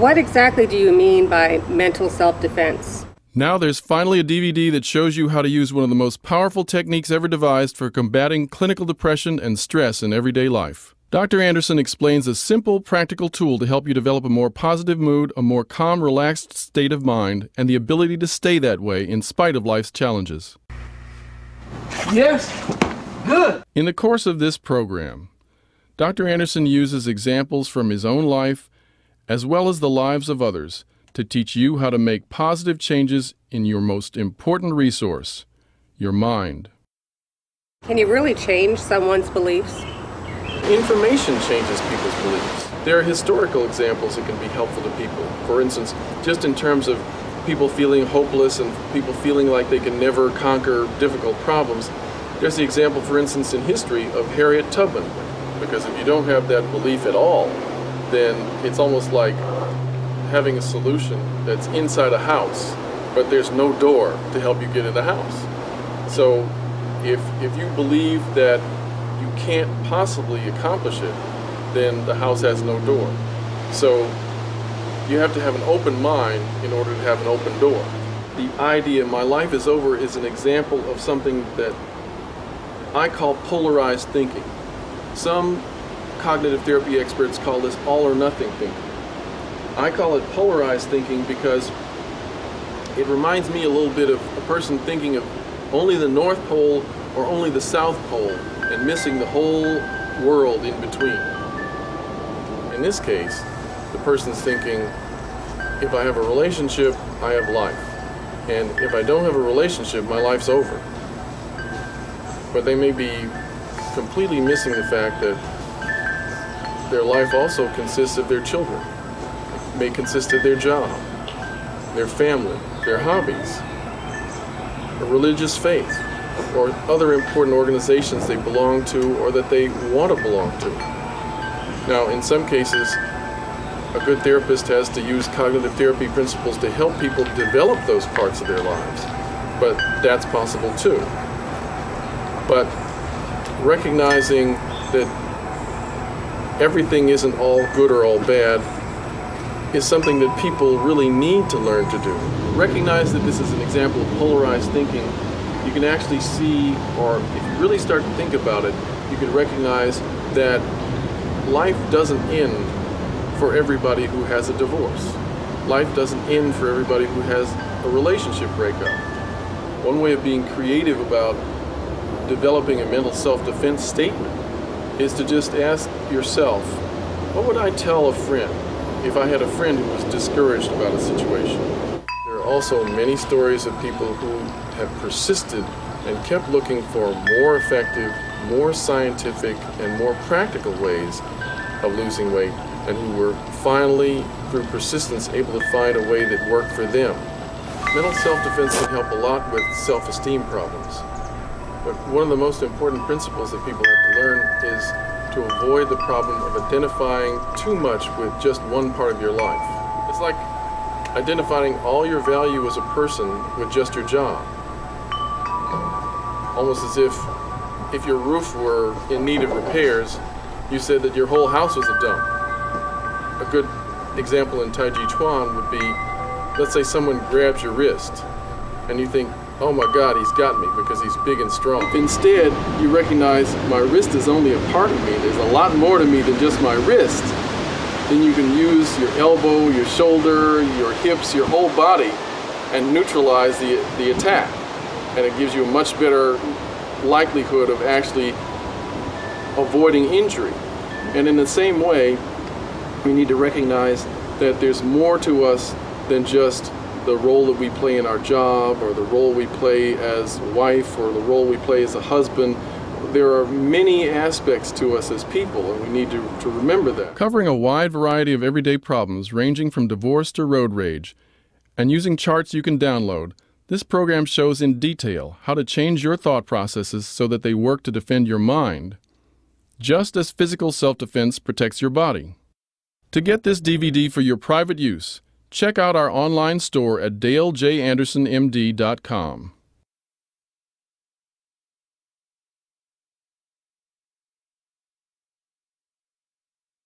What exactly do you mean by mental self-defense? Now there's finally a DVD that shows you how to use one of the most powerful techniques ever devised for combating clinical depression and stress in everyday life. Dr. Anderson explains a simple, practical tool to help you develop a more positive mood, a more calm, relaxed state of mind, and the ability to stay that way in spite of life's challenges. Yes, good. In the course of this program, Dr. Anderson uses examples from his own life as well as the lives of others to teach you how to make positive changes in your most important resource, your mind. Can you really change someone's beliefs? Information changes people's beliefs. There are historical examples that can be helpful to people. For instance, just in terms of people feeling hopeless and people feeling like they can never conquer difficult problems, there's the example, for instance, in history of Harriet Tubman. Because if you don't have that belief at all, then it's almost like having a solution that's inside a house, but there's no door to help you get in the house. So if you believe that you can't possibly accomplish it, then the house has no door. So you have to have an open mind in order to have an open door. The idea, my life is over, is an example of something that I call polarized thinking. Some cognitive therapy experts call this all or nothing thinking. I call it polarized thinking because it reminds me a little bit of a person thinking of only the North Pole or only the South Pole and missing the whole world in between. In this case, the person's thinking, if I have a relationship, I have life. And if I don't have a relationship, my life's over. But they may be completely missing the fact that their life also consists of their children. It may consist of their job, their family, their hobbies, a religious faith, or other important organizations they belong to or that they want to belong to. Now, in some cases, a good therapist has to use cognitive therapy principles to help people develop those parts of their lives, but that's possible too. But recognizing that everything isn't all good or all bad is something that people really need to learn to do. Recognize that this is an example of polarized thinking. You can actually see, or if you really start to think about it, you can recognize that life doesn't end for everybody who has a divorce. Life doesn't end for everybody who has a relationship breakup. One way of being creative about developing a mental self-defense statement is to just ask yourself, what would I tell a friend if I had a friend who was discouraged about a situation? There are also many stories of people who have persisted and kept looking for more effective, more scientific, and more practical ways of losing weight, and who were finally, through persistence, able to find a way that worked for them. Mental self-defense can help a lot with self-esteem problems. But one of the most important principles that people have to learn is to avoid the problem of identifying too much with just one part of your life. It's like identifying all your value as a person with just your job. Almost as if your roof were in need of repairs, you said that your whole house was a dump. A good example in Tai Chi Chuan would be, let's say someone grabs your wrist and you think, oh my God, he's got me because he's big and strong. Instead, you recognize my wrist is only a part of me. There's a lot more to me than just my wrist. Then you can use your elbow, your shoulder, your hips, your whole body and neutralize the attack. And it gives you a much better likelihood of actually avoiding injury. And in the same way, we need to recognize that there's more to us than just the role that we play in our job, or the role we play as wife, or the role we play as a husband. There are many aspects to us as people, and we need to remember that. Covering a wide variety of everyday problems ranging from divorce to road rage, and using charts you can download, this program shows in detail how to change your thought processes so that they work to defend your mind, just as physical self-defense protects your body. To get this DVD for your private use, check out our online store at DaleJAndersonMD.com.